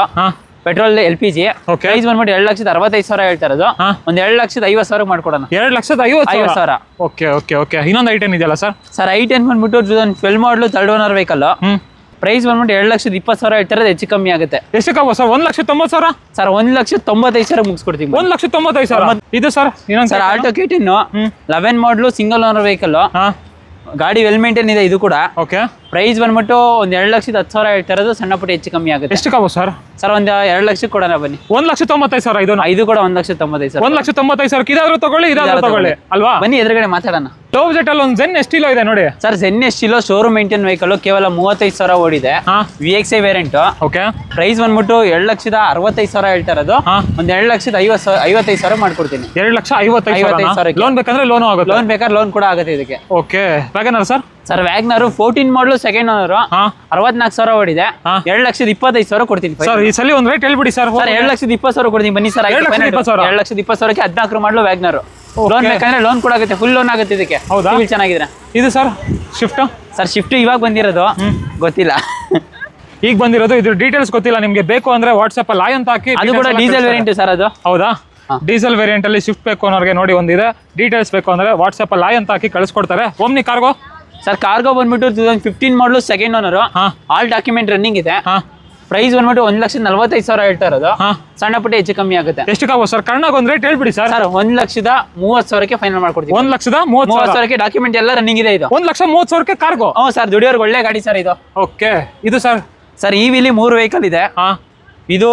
Petrol LPG. Price ಬಂದ್ಬಿಟ್ಟು 2,65,000 ಹೇಳ್ತಾ ಇರೋದು, ಒಂದು 2,50,000 ಮಾಡ್ಕೊಡೋಣ. 2,50,000. ಓಕೆ ಇನ್ನೊಂದು I10 ಇದೆಯಲ್ಲ ಸರ್? ಸರ್ I10 ಬಂದ್ಬಿಟ್ಟು 2012 ಮಾಡಲು ಥರ್ಡ್ ಓನರ್ ವೆಹಿಕಲ್. ಪ್ರೈಸ್ ಬಂದ್ಬಿಟ್ಟು 2,20,000 ಹೇಳ್ತಾರೆ, ಹೆಚ್ಚು ಕಮ್ಮಿ ಆಗುತ್ತೆ. ಎಷ್ಟಕ್ಕಾಗ್ಬೋದು ಸರ್? 1,90,000. ಸರ್ 1,95,000 ಮುಗಿಸ್ಕೊಡ್ತೀನಿ. 1,95,000. ಇದು ಸರ್ ಸರ್ ಆಲ್ಟೋ K10 11 ಮಾಡಲು ಸಿಂಗಲ್ ಓನರ್ ವೆಹಿಕಲ್. ಗಾಡಿ ವೆಲ್ ಮೇಂಟೈನ್ ಇದೆ ಇದು ಕೂಡ. ಓಕೆ ಪ್ರೈಸ್ ಬಂದ್ಬಿಟ್ಟು ಒಂದ್ 2,10,000 ಹೇಳ್ತಾ ಇರೋದು, ಸಣ್ಣ ಪುಟ್ಟ ಹೆಚ್ಚು ಕಮ್ಮಿ ಆಗುತ್ತೆ. ಎಷ್ಟು ಕಾವು ಸರ್? ಸರ್ ಒಂದ್ 2 ಲಕ್ಷಕ್ಕೆ ಕೊಡೋಣ ಬನ್ನಿ. 1,95,000 ಇದು. ಇದು ಕೂಡ 1,95,000. 1,95,000 ಇದಾದ್ರೂ ತಗೊಳ್ಳಿ, ಇದಾದ್ರೂ ತಗೊಳ್ಳಿ ಅಲ್ವಾ? ಬನ್ನಿ ಎದುರುಗಡೆ ಮಾತಾಡೋಣ. ಲೋ ಬಜೆಟ್ ಅಲ್ಲಿ ಒಂದು ಜೆನ್ ಎಸ್ಟಿಲೋ ಇದೆ ನೋಡಿ ಸರ್. Zen Estilo showroom maintain vehicle, ಕೇವಲ 35,000 ಓಡಿದೆ. VXI variant. ಓಕೆ. ಪ್ರೈಸ್ ಬಂದ್ಬಿಟ್ಟು 2,65,000 ಹೇಳ್ತಾ ಇರೋದು, ಒಂದ್ 2,55,000 ಮಾಡ್ಕೊಡ್ತೀನಿ. 2,55,000 ಲೋನ್ ಬೇಕಂದ್ರೆ ಲೋನ್ ಆಗುತ್ತೆ. ಲೋನ್ ಬೇಕಾದ್ರೆ ಲೋನ್ ಕೂಡ ಆಗುತ್ತೆ ಇದಕ್ಕೆ. Okay. WagonR sir? Sir WagonR 14 ಮಾಡಲು ಸೆಕೆಂಡ್ ಓನರ್, 64,000 ಓಡಿದೆ. 2,25,000 ಕೊಡ್ತೀನಿ ಸರ್. ಈ ಸಲ ಒಂದು ರೇಟ್ ಹೇಳ್ಬಿಡಿ ಸರ್. 2,20,000 ಕೊಡ್ತೀನಿ ಬನ್ನಿ ಸರ್. 2,20,000ಕ್ಕೆ 14 ಮಾಡಲು ವ್ಯಾಗ್ನರ್. ಲೋನ್ ಬೇಕಂದ್ರೆ ಲೋನ್ ಕೂಡ ಆಗುತ್ತೆ, ಫುಲ್ ಲೋನ್ ಆಗುತ್ತೆ ಇದಕ್ಕೆ. ಹೌದಾ? ಚೆನ್ನಾಗಿದೆ. ಇದು ಸರ್ ಶಿಫ್ಟ್? ಸರ್ ಶಿಫ್ಟ್ ಇವಾಗ ಬಂದಿರೋದು, ಗೊತ್ತಿಲ್ಲ. ಈಗ ಬಂದಿರೋದು, ಇದ್ರ ಡೀಟೇಲ್ಸ್ ಗೊತ್ತಿಲ್ಲ. ನಿಮ್ಗೆ ಬೇಕು ಅಂದ್ರೆ ವಾಟ್ಸ್ಆಪ್ ಅಲ್ಲಿ ಆಯ್ ಅಂತ ಹಾಕಿ. ಅದು ಕೂಡ ಡೀಸೆಲ್ ವೇರಿಯಂಟ್ ಸರ್ ಅದು. ಹೌದಾ? ಡೀಸೆಲ್ ವೇರಿಯಂಟ್ ಅಲ್ಲಿ ಶಿಫ್ಟ್ ಬೇಕು ಅನ್ನೋರಿಗೆ ನೋಡಿ ಒಂದಿದೆ. ಡೀಟೇಲ್ಸ್ ಬೇಕು ಅಂದ್ರೆ ವಾಟ್ಸ್ಆಪ್ ಅಲ್ಲಿ ಆಯ್ ಅಂತ ಹಾಕಿ ಕಳಿಸ್ಕೊಡ್ತಾರೆ. Omni cargo? ಸರ್ ಕಾರ್ಗೋ ಬಂದ್ಬಿಟ್ಟು 2015 ಮಾಡಲು second owner, all document running ಇದೆ. ಪ್ರೈಸ್ ಬಂದ್ಬಿಟ್ಟು 1,45,000 ಹೇಳ್ತಾ ಇರೋದು, ಸಣ್ಣ ಪುಟ್ಟ ಹೆಚ್ಚು ಕಮ್ಮಿ ಆಗುತ್ತೆ. ಎಷ್ಟು ಕಾವು ಸರ್? ಕರ್ನಾಗ ಒಂದ್ ರೇಟ್ ಹೇಳ್ಬಿಡಿ ಸರ್. ಸರ್ 1,30,000ಕ್ಕೆ ಫೈನಲ್ ಮಾಡ್ಕೊಡ್ತೀವಿ. 1,30,000 ಡಾಕ್ಯುಮೆಂಟ್ ಎಲ್ಲ ರನ್ನಿಂಗ್ ಇದೆ ಇದು. 1,30,000 ಕಾರ್ಗೋ? ಹ್ಞೂ ಸರ್, ದುಡಿಯೋರ್ಗೆ ಒಳ್ಳೆ ಗಾಡಿ ಸರ್ ಇದು. ಓಕೆ. ಇದು ಸರ್? ಸರ್ ಈ ವಿಲಿ 3 ವೆಹಿಕಲ್ ಇದೆ. ಇದು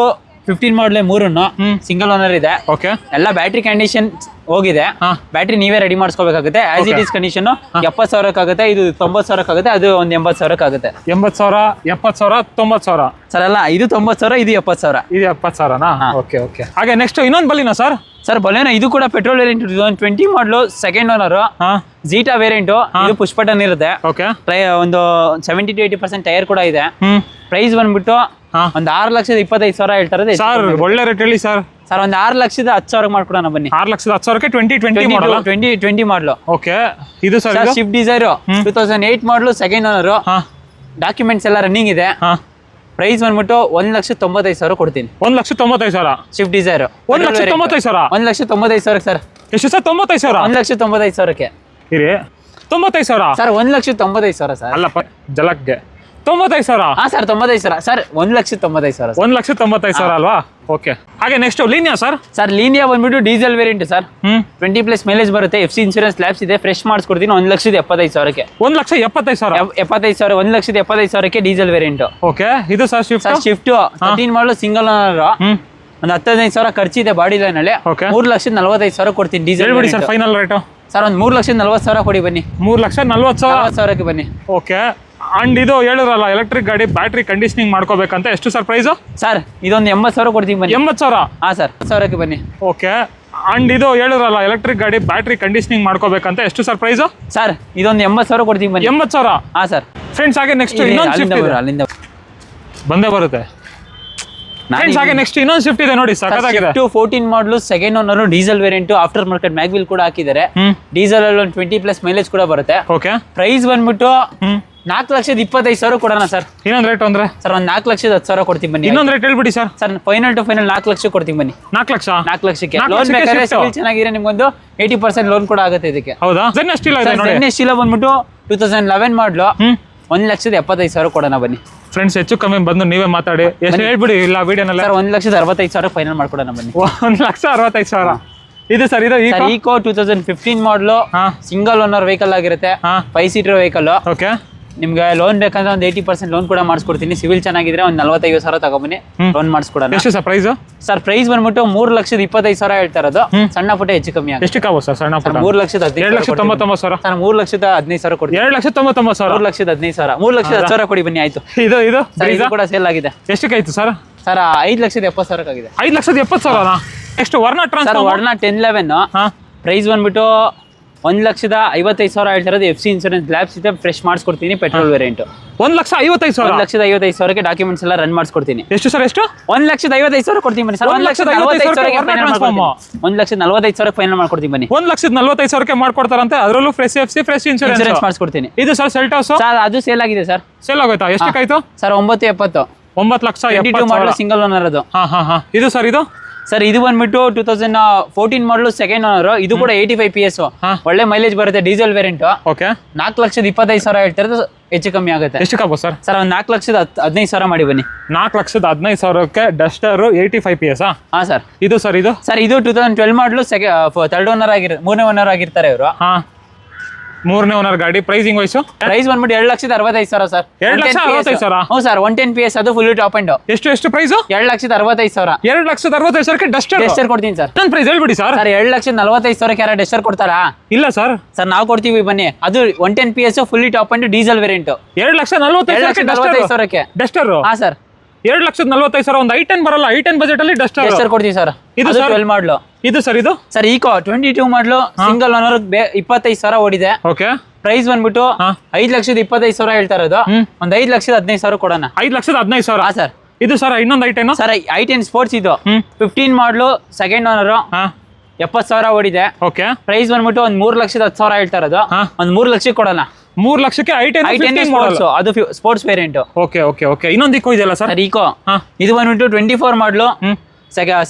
15 ಮಾಡಲೇ 3 ಸಿಂಗಲ್ ಓನರ್ ಇದೆ. ಓಕೆ. ಎಲ್ಲ ಬ್ಯಾಟ್ರಿ ಕಂಡೀಷನ್ ಹೋಗಿದೆ. ಬ್ಯಾಟ್ರಿ ನೀವೇ ರೆಡಿ ಮಾಡಿಸ್ಕೋಬೇಕಾಗುತ್ತೆ. ಆಸ್ ಇಟ್ ಇಸ್ ಕಂಡೀಷನ್ 70,000 ಇದು 90,000 ಅದು ಒಂದು 80,000 80,000, 70,000, 90,000 ಸರ್. ಅಲ್ಲ, ಇದು 90,000, ಇದು 70,000. ಇದು 70,000ನಾ? Okay okay. ಹಾಗೆ ನೆಕ್ಸ್ಟ್ ಇನ್ನೊಂದು ಬಲಿನಾ ಸರ್? ಸರ್ ಬಲೇನೋ ಇದು ಕೂಡ ಪೆಟ್ರೋಲ್ ವೇರಿಯಂಟ್, 2020 ಮಾಡಲು ಸೆಕೆಂಡ್ ಓನರ್, ಜೀಟಾ ವೇರಿಯಂಟ್. ಇದು ಪುಷ್ ಬಟನ್ ಇರುತ್ತೆ. ಓಕೆ. ಒಂದು 70 to 80% ಟೈರ್ ಕೂಡ ಇದೆ. ಪ್ರೈಸ್ ಬಂದ್ಬಿಟ್ಟು ಒಂದು 6,25,000 ಹೇಳ್ತಾರೆ ಸರ್. ಒಳ್ಳೆ ರೇಟ್ ಹೇಳಿ ಸರ್. ಸರ್ ಒಂದು 6,10,000 ಮಾಡ್ಕೊಡೋಣ ಬನ್ನಿ. 6,10,000ಕ್ಕೆ 2020 ಮಾಡಲು. ಓಕೆ. ಇದು ಸರ್ ಶಿಫ್ಟ್ ಡಿಸೈರ್ 2008 ಮಾಡಲು ಸೆಕೆಂಡ್ ಓನರ್, ಡಾಕ್ಯುಮೆಂಟ್ಸ್ ಎಲ್ಲ ರನ್ನಿಂಗ್ ಇದೆ. ಪ್ರೈಸ್ ಬಂದ್ಬಿಟ್ಟು 1,95,000 ಕೊಡ್ತೀನಿ. 1,95,000 ಶಿಫ್ಟ್ ಡಿಸೈರ್. 1,95,000? 1,95,000 ಸರ್. ಎಷ್ಟು ಸರ್? 95,000? 1,95,000ಕ್ಕೆ ಇರಿ. 95,000 ಸರ್. 1,95,000 ಸರ್. ಅಲ್ಲಪ್ಪ ಜಲಕ್ಗೆ 95,000? ಹಾ ಸರ್ 95,000 ಸರ್. 1,95,000. 1,95,000 ಅಲ್ವಾ? ಓಕೆ. ಹಾಗೆ next Linea sir? Sir Linea ಬಂದ್ಬಿಟ್ಟು ಡೀಸೆಲ್ ವೇರಿಯಂಟ್ ಸರ್. 20+ ಮೈಲೇಜ್ ಬರುತ್ತೆ. FC ಇನ್ಶೂರೆನ್ಸ್ ಲ್ಯಾಬ್ಸ್ ಇದೆ. ಫ್ರೆಶ್ ಮಾಡಿಸ್ಕೊಡ್ತೀನಿ 1,75,000ಕ್ಕೆ. 1,75,000? 75,000. 1,75,000ಕ್ಕೆ ಡೀಸೆಲ್ ವೇರಿಯಂಟ್. ಓಕೆ. ಇದು ಸರ್ ಶಿಫ್ಟ್? ಶಿಫ್ಟ್ 13 ಮಾಡಲು ಸಿಂಗಲ್ ಓನರ್, ಒಂದು 15,000 ಖರ್ಚಿದೆ ಬಾಡಿ ಲೈನ್ ಅಲ್ಲಿ. 3,45,000 ಕೊಡ್ತೀನಿ diesel sir. Final rate sir ಒಂದು 3,40,000 ಕೊಡಿ ಬನ್ನಿ. 3,40,000ಕ್ಕೆ ಬನ್ನಿ. ಓಕೆ. ಅಂಡ್ ಇದು ಹೇಳಿದ್ರಲ್ಲ ಎಲೆಕ್ಟ್ರಿಕ್ ಗಾಡಿ ಬ್ಯಾಟ್ರಿ ಕಂಡೀಷನಿಂಗ್ ಮಾಡ್ಕೋಬೇಕಂತ, ಎಷ್ಟು ಸರ್ ಪ್ರೈಸ್? ಸರ್ ಇದೊಂದು 80,000 ಕೊಡ್ತೀನಿ ಬನ್ನಿ. 80,000? ಹಾ ಸರ್ 1,000ಕ್ಕೆ ಬನ್ನಿ. ಓಕೆ. ಅಂಡ್ ಇದು ಹೇಳಿದ್ರಲ್ಲ ಎಲೆಕ್ಟ್ರಿಕ್ ಗಾಡಿ ಬ್ಯಾಟ್ರಿ ಕಂಡೀಷನಿಂಗ್ ಮಾಡ್ಕೋಬೇಕಂತ, ಎಷ್ಟು ಸರ್ ಪ್ರೈಸ್? ಸರ್ ಇದೊಂದು 80,000 ಕೊಡ್ತೀನಿ ಬನ್ನಿ. 80,000? ಹಾ ಸರ್. ಫ್ರೆಂಡ್ಸ್ ಹಾಗೆ ನೆಕ್ಸ್ಟ್ ಇನ್ನೊಂದು ಶಿಫ್ಟ್ ಇದೆ. ಅಲ್ಲಿಂದ ಬಂದೇ ಬರುತ್ತೆ. ಫ್ರೆಂಡ್ಸ್ ಹಾಗೆ ನೆಕ್ಸ್ಟ್ ಇನ್ನೊಂದು ಶಿಫ್ಟ್ ಇದೆ ನೋಡಿ, ಸಖತ್ತಾಗಿದೆ. 14 ಮಾಡಲು second owner, diesel variant, after market mag wheel ಕೂಡ ಹಾಕಿದ್ದಾರೆ. ಡೀಸೆಲ್ ಅಲ್ಲಿ ಒಂದು 20+ ಮೈಲೇಜ್ ಕೂಡ ಬರುತ್ತೆ. ಓಕೆ. ಪ್ರೈಸ್ ಬಂದ್ಬಿಟ್ಟು 4,25,000 ಕೊಡೋಣ ಸರ್. ಇನ್ನೊಂದು ರೇಟ್ ಅಂದ್ರೆ ಸರ್ ಒಂದು 4,10,000 ಕೊಡ್ತೀನಿ ಬನ್ನಿ. ಇನ್ನೊಂದು ರೇಟ್ ಹೇಳ್ಬಿಡಿ ಸರ್. Sir final to final 4 lakh ಕೊಡ್ತೀನಿ ಬನ್ನಿ. 4 ಲಕ್ಷ? 4 ಲಕ್ಷಕ್ಕೆ ಲೋನ್ ಬೇಕಾದ್ರೆ ಸಿಬಿಲ್ ಚೆನ್ನಾಗಿದ್ರೆ ನಿಮ್ಗೊಂದು 80% ಲೋನ್ ಕೂಡ ಆಗುತ್ತೆ ಇದಕ್ಕೆ. ಹೌದಾ? ಜೆನ್ ಎಸ್ಟಿಲೋ ಇದೆ ನೋಡಿ. ಜೆನ್ ಎಸ್ಟಿಲೋ ಬಂದ್ಬಿಟ್ಟು 2011 ಮಾಡಲು 1,75,000 ಕೊಡೋಣ ಬನ್ನಿ. ಫ್ರೆಂಡ್ಸ್ ಹೆಚ್ಚು ಕಮ್ಮಿ ಬಂದು ನೀವೇ ಮಾತಾಡಿ, ಎಷ್ಟು ಹೇಳ್ಬಿಡಿ ಇಲ್ಲ ವಿಡಿಯೋನಲ್ಲಿ. ಸರ್ 1,65,000 ಫೈನಲ್ ಮಾಡ್ಕೊಡೋಣ ಬನ್ನಿ. 1,65,000. ಇದು ಸರ್ ಇದು ಈಕೋ 2015 ಮಾಡಲು ಸಿಂಗಲ್ ಓನರ್ ವೆಹಿಕಲ್ ಆಗಿರುತ್ತೆ. 5 ಸೀಟರ್ ವೆಹಿಕಲ್. ಓಕೆ. ನಿಮ್ಗೆ ಲೋನ್ ಬೇಕಂದ್ರೆ ಒಂದು 80% ಲೋನ್ ಕೂಡ ಮಾಡಿಸ್ಕೊಡ್ತೀನಿ. ಸಿವಿಲ್ ಚೆನ್ನಾಗಿದ್ರೆ ಒಂದು 45,000 ತಗೊಂಬನ್ನಿ, ಲೋನ್ ಮಾಡಿಸ್ಕೊಡೋಣ. ಎಷ್ಟು ಸರ್ ಪ್ರೈಸ್? ಸರ್ ಪ್ರೈಸ್ ಬಂದ್ಬಿಟ್ಟು 3,25,000 ಹೇಳ್ತಾ ಇರೋದು, ಸಣ್ಣ ಪುಟ್ಟ ಹೆಚ್ಚು ಕಮ್ಮಿ ಆಗುತ್ತೆ. ಎಷ್ಟು ಕಾವು ಸರ್ ಸಣ್ಣ ಪುಟ್ಟ? 3,99,000. ಸರ್ 3,15,000 ಕೊಡಿ. 2,99,000? 3,15,000. 3,10,000 ಕೊಡಿ ಬನ್ನಿ. ಆಯ್ತು. ಇದು ಕೂಡ ಸೇಲ್ ಆಗಿದೆ. ಎಷ್ಟಕ್ಕೆ ಆಯ್ತು ಸರ್? ಸರ್ 5,70,000 ಆಗಿದೆ. 5,70,000? ನೆಕ್ಸ್ಟ್ ವರ್ಣ ಟ್ರಾನ್ಸ್ಫಾರ್ಮರ್. ವರ್ಣ 1011 ಪ್ರೈಸ್ ಬಂದ್ಬಿಟ್ಟು 1,55,000 ಹೇಳ್ತಿರೋದು. FC ಇನ್ಶೂರೆನ್ಸ್ ಲ್ಯಾಬ್ಸ್ ಇದೆ, ಫ್ರೆಶ್ ಮಾಡಿಸ್ಕೊಡ್ತೀನಿ. Petrol variant. 1,55,000? 1,55,000ಕ್ಕೆ ಡಾಕ್ಯುಮೆಂಟ್ಸ್ ಎಲ್ಲ ರನ್ ಮಾಡಿಸ್ಕೊಡ್ತೀನಿ. ಎಷ್ಟು ಸರ್? ಎಷ್ಟು? 1,55,000 ಕೊಡ್ತೀನಿ ಬನ್ನಿ ಸರ್. 1,45,000 ಫೈನಲ್ ಮಾಡ್ಕೊಡ್ತೀನಿ ಬನ್ನಿ. 1,45,000ಕ್ಕೆ ಮಾಡ್ಕೊಡ್ತಾರಂತೆ, ಅದರಲ್ಲೂ ಫ್ರೆಶ್ FC ಫ್ರೆಶ್ ಇನ್ಶೂರೆನ್ಸ್ ಮಾಡಿಸ್ಕೊಡ್ತೀನಿ. ಇದು ಸರ್ ಸೆಲ್ಟಾಸ್ ಸರ್, ಅದು ಸೇಲ್ ಆಗಿದೆ ಸರ್. ಸೇಲ್ ಆಗೋಯ್ತಾ? ಎಷ್ಟಕ್ಕಾಯ್ತು ಸರ್? 9,70,000. 9,70,000 ಮಾಡಲು ಸಿಂಗಲ್ ಓನರ್ ಅದು. ಇದು ಸರ್ ಇದು ಸರ್ ಇದು ಬಂದ್ಬಿಟ್ಟು 2014 ಮಾಡಲು ಸೆಕೆಂಡ್ ಓನರ್. ಇದು ಕೂಡ 85 PS, ಒಳ್ಳೆ ಮೈಲೇಜ್ ಬರುತ್ತೆ. Diesel variant. ಓಕೆ. 4,25,000 ಹೇಳ್ತಿರೋದು, ಹೆಚ್ಚು ಕಮ್ಮಿ ಆಗುತ್ತೆ. ಎಷ್ಟು ಕಾಬೋ ಸರ್? ಸರ್ ಒಂದು 4,15,000 ಮಾಡಿ ಬನ್ನಿ. 4,15,000ಕ್ಕೆ ಡಸ್ಟರ್ 85 PS? ಹಾ ಸರ್. ಇದು ಸರ್ ಇದು 2012 ಮಾಡಲು ಥರ್ಡ್ ಓನರ್ ಮೂರನೇ ಓನರ್ ಆಗಿರ್ತಾರೆ ಇವರು. ಮೂರನೇ ಓನರ್ ಗಾಡಿ. ಪ್ರೈಸಿಂಗ್ ವೈಸು ಪ್ರೈಸ್ ಬಂದ್ಬಿಟ್ಟು 2,65,000 ಸರ್. 2,65,000? ಹ್ಞೂ ಸರ್, 110 PS ಅದು ಫುಲ್ ಟಾಪ್ ಅಂಡ್. ಎಷ್ಟು ಪ್ರೈಸು? 2,65,000. 2,65,000 ಡಸ್ಟರ್. ಡಸ್ಟರ್ ಕೊಡ್ತೀನಿ ಸರ್. ನನ್ನ ಪ್ರೈಸ್ ಹೇಳ್ಬಿಡಿ ಸರ್. ಸರ್ 2,45,000 ಯಾರು ಡಸ್ಟರ್ ಕೊಡ್ತಾರಾ? ಇಲ್ಲ ಸರ್. ಸರ್ ನಾವು ಕೊಡ್ತೀವಿ ಬನ್ನಿ. ಅದು 110 PS fully top and diesel variant. 2,45,000 Duster. ಹಾ ಸರ್, 2,45,000 ಒಂದು i10 ಬರಲ್ಲ. i10 ಬಜೆಟ್ ಅಲ್ಲಿ ಡಸ್ಟರ್ ಕೊಡ್ತೀವಿ ಸರ್. ಇದು 12 ಮಾಡಲು. ಇದು ಸರ್, ಇದು ಸರ್ ಈಕೋ 22 ಮಾಡಲು ಸಿಂಗಲ್ ಓನರ್ 25,000 ಓಡಿದೆ. ಓಕೆ. ಪ್ರೈಸ್ ಬಂದ್ಬಿಟ್ಟು 5,25,000 ಹೇಳ್ತಾ ಇರೋದು. ಒಂದು 5,15,000 ಕೊಡೋಣ. 5,15,000. ಹಾ ಸರ್. ಇದು ಸರ್ ಇನ್ನೊಂದು i10 ಸರ್ i10 ಸ್ಪೋರ್ಟ್ಸ್ ಇದು 15 ಮಾಡಲು ಸೆಕೆಂಡ್ ಓನರ್ 70,000 ಓಡಿದೆ. ಓಕೆ. ಪ್ರೈಸ್ ಬಂದ್ಬಿಟ್ಟು ಒಂದು 3,10,000 ಹೇಳ್ತಾ ಇರೋದು. ಒಂದು 3 ಲಕ್ಷಕ್ಕೆ ಕೊಡೋಣ. 3 ಲಕ್ಷಕ್ಕೆ i10 ಸ್ಪೋರ್ಟ್ಸ್, ಅದು ಸ್ಪೋರ್ಟ್ಸ್ ವೇರಿಯಂಟ್. ಓಕೆ. ಇನ್ನೊಂದು ಇಕೋ ಇದೆಯಲ್ಲ ಸರ್? ಈಕೋ ಇದು ಬಂದ್ಬಿಟ್ಟು 24 ಮಾಡಲು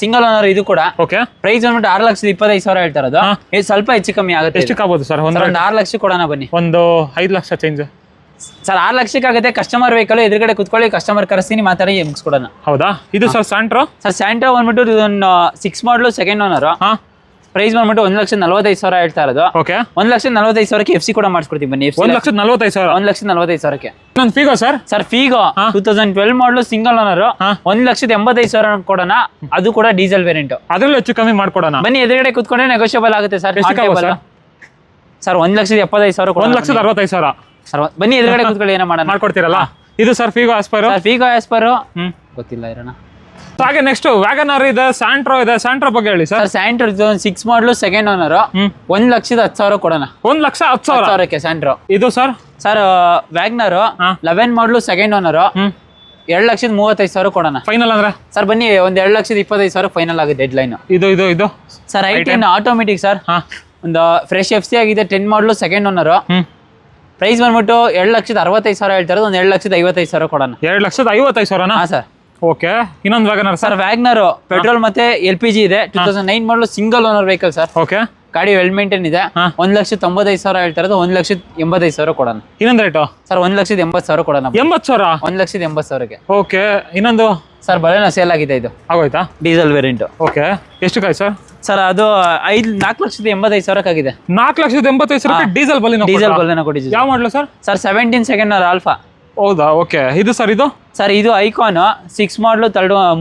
ಸಿಂಗಲ್ ಓನರ್ ಇದು ಕೂಡ. ಓಕೆ. ಪ್ರೈಸ್ ಬಂದ್ಬಿಟ್ಟು 6,25,000 ಹೇಳ್ತಾ ಇರೋದು. ಇದು ಸ್ವಲ್ಪ ಹೆಚ್ಚು ಕಮ್ಮಿ ಆಗುತ್ತೆ. ಎಷ್ಟಕ್ಕೆ ಆಗ್ಬೋದು ಸರ್? ಒಂದು 6 ಲಕ್ಷ ಕೊಡೋಣ ಬನ್ನಿ. ಒಂದು 5 ಲಕ್ಷ ಚೇಂಜ್ ಸರ್. 6 ಲಕ್ಷಕ್ಕೆ ಆಗುತ್ತೆ. ಕಸ್ಟಮರ್ ವೆಹಿಕಲ್ ಎದುರುಗಡೆ ಕುತ್ಕೊಳ್ಳಿ, ಕಸ್ಟಮರ್ ಕರೆಸ್ತೀನಿ, ಮಾತಾಡಿ ಮುಗಿಸ್ಕೊಡೋಣ. ಹೌದಾ? ಇದು ಸರ್ ಸ್ಯಾಂಟ್ರೋ. ಸರ್ ಸ್ಯಾಂಟ್ರೋ ಬಂದ್ಬಿಟ್ಟು 6 ಮಾಡಲು ಸೆಕೆಂಡ್ ಓನರ್. ಪ್ರೈಸ್ ಬಂದ್ಬಿಟ್ಟು 1,45,000 ಹೇಳ್ತಾ ಇರೋದು. ಓಕೆ. 1,40,000 FC ಕೂಡ ಮಾಡಿಸ್ಕೊಡ್ತೀವಿ ಬನ್ನಿ. 1,45,000. 1,40,000. ನನ್ನ ಫೀಗೋ ಸರ್? ಸರ್ ಫೀಗೋ 2012 ಮಾಡಲು ಸಿಂಗಲ್ ಓನರ್ 1,85,000 ಕೊಡೋಣ. ಅದು ಕೂಡ ಡೀಸೆಲ್ ವೇರಿಯಂಟ್. ಅದ್ರಲ್ಲೂ ಹೆಚ್ಚು ಕಮ್ಮಿ ಮಾಡ್ಕೊಡೋಣ. ಬನ್ನಿ, ಎದುರುಗಡೆ ಕುತ್ಕೊಂಡ್ರೆ ನೆಗೋಷಿಯಬಲ್ ಆಗುತ್ತೆ ಸರ್. ಸರ್ 1,75,000 ಕೊಡೋಣ. 1,65,000 ಸರ್ ಬನ್ನಿ, ಎದುರುಗಡೆ ಕುತ್ಕೊಳ್ಳಿ, ಏನೋ ಮಾಡೋಣ. ಮಾಡ್ಕೊಡ್ತೀರಲ್ಲ? ಇದು sir Figo aspire. Figo aspire ಗೊತ್ತಿಲ್ಲ ಇರೋಣ. ಹಾಗೆ ನೆಕ್ಸ್ಟ್ ವ್ಯಾಗನರ್ ಇದೆ, ಸ್ಯಾಂಟ್ರೋ ಇದೆ. ಸ್ಯಾಂಟ್ರೋ ಬಗ್ಗೆ ಹೇಳಿ ಸರ್. ಸ್ಯಾಂಟ್ರೋ 6 ಮಾಡಲು ಸೆಕೆಂಡ್ ಓನರ್ 1,10,000 ಕೊಡೋಣ. 1,10,000 ಸ್ಯಾಂಟ್ರೋ. ಇದು ಸರ್? ಸರ್ ವ್ಯಾಗ್ನರ್ 11 ಮಾಡಲು ಸೆಕೆಂಡ್ ಓನರ್ 2,35,000 ಕೊಡೋಣ. ಫೈನಲ್ ಅಂದ್ರೆ ಸರ್ ಬನ್ನಿ, ಒಂದು 2,25,000 ಫೈನಲ್ ಆಗುತ್ತೆ ಡೆಡ್ ಲೈನ್. ಇದು ಸರ್ i10 ಆಟೋಮೆಟಿಕ್ ಸರ್. ಒಂದು ಫ್ರೆಶ್ FC ಆಗಿದೆ. 10 ಮಾಡಲು ಸೆಕೆಂಡ್ ಓನರ್. ಪ್ರೈಸ್ ಬಂದ್ಬಿಟ್ಟು 2,65,000 ಹೇಳ್ತಾರೆ. ಒಂದು 2,55,000 ಕೊಡೋಣ. 2,55,000? ಹಾ ಸರ್. ಓಕೆ. ಇನ್ನೊಂದು ವ್ಯಾಗನರ್ ಸರ್ ವ್ಯಾಗ್ನರ್ ಪೆಟ್ರೋಲ್ ಮತ್ತೆ LPG ಇದೆ. 2009 ಮಾಡಲು single owner vehicle sir. Okay. ಗಾಡಿ ವೆಲ್ ಮೇಂಟೈನ್ ಇದೆ. 1,95,000 ಹೇಳ್ತಾರೆ. 1,80,000 ಕೊಡೋಣ. ಇನ್ನೊಂದು ರೇಟು ಸರ್ 1,80,000 ಕೊಡೋಣ. 80,000? 1,80,000ಗೆ. ಓಕೆ. ಇನ್ನೊಂದು ಸರ್ ಬಲೆನೋ ಸೇಲ್ ಆಗಿದೆ. ಇದು ಆಗೋಯ್ತಾ? Diesel variant. ಓಕೆ. ಎಷ್ಟು ಕಾಯ್ ಸರ್? ಸರ್ ಅದು 4,85,000 ಆಗಿದೆ. 4,85,000 ಡೀಸೆಲ್ ಬಲೆನೋ. ಡೀಸೆಲ್ ಬಲೆನೋ ಕೊಡಿ. ಯಾವ ಮಾಡಲು sir? Sir 17 second owner alpha. ಹೌದಾ? ಓಕೆ. ಇದು ಸರ್? ಇದು ಸರ್ ಇದು ಐಕಾನ್ 6 ಮಾಡಲು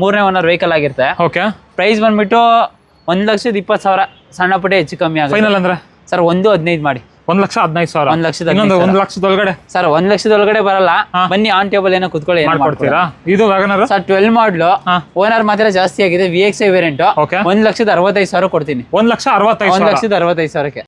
ಮೂರನೇ ಓನರ್ ವೆಹಿಕಲ್ ಆಗಿರುತ್ತೆ. ಓಕೆ. ಪ್ರೈಸ್ ಬಂದ್ಬಿಟ್ಟು 1,20,000 ಸಣ್ಣ ಪುಟ್ಟ ಹೆಚ್ಚು ಕಮ್ಮಿ ಆಗುತ್ತೆ. ಫೈನಲ್ ಅಂದ್ರೆ ಸರ್ 1,15,000 ಮಾಡಿ. 1,15,000. 1,15,000. ಇನ್ನೊಂದು 1 ಲಕ್ಷದೊಳಗಡೆ? ಸರ್ 1 ಲಕ್ಷದೊಳಗಡೆ ಬರಲ್ಲ. ಬನ್ನಿ, ಆನ್ ಟೇಬಲ್ ಏನೋ ಕುತ್ಕೊಳ್ಳಿ, ಮಾಡ್ಕೊಡ್ತೀರಾ? ಇದು ವ್ಯಾಗನರ್ ಸರ್ 12 ಮಾಡಲು ಓನರ್ ಮಾತ್ರ ಜಾಸ್ತಿ ಆಗಿದೆ. VXI variant. 1,65,000 ಕೊಡ್ತೀನಿ. 1,65,000. 1,65,000ಕ್ಕೆ.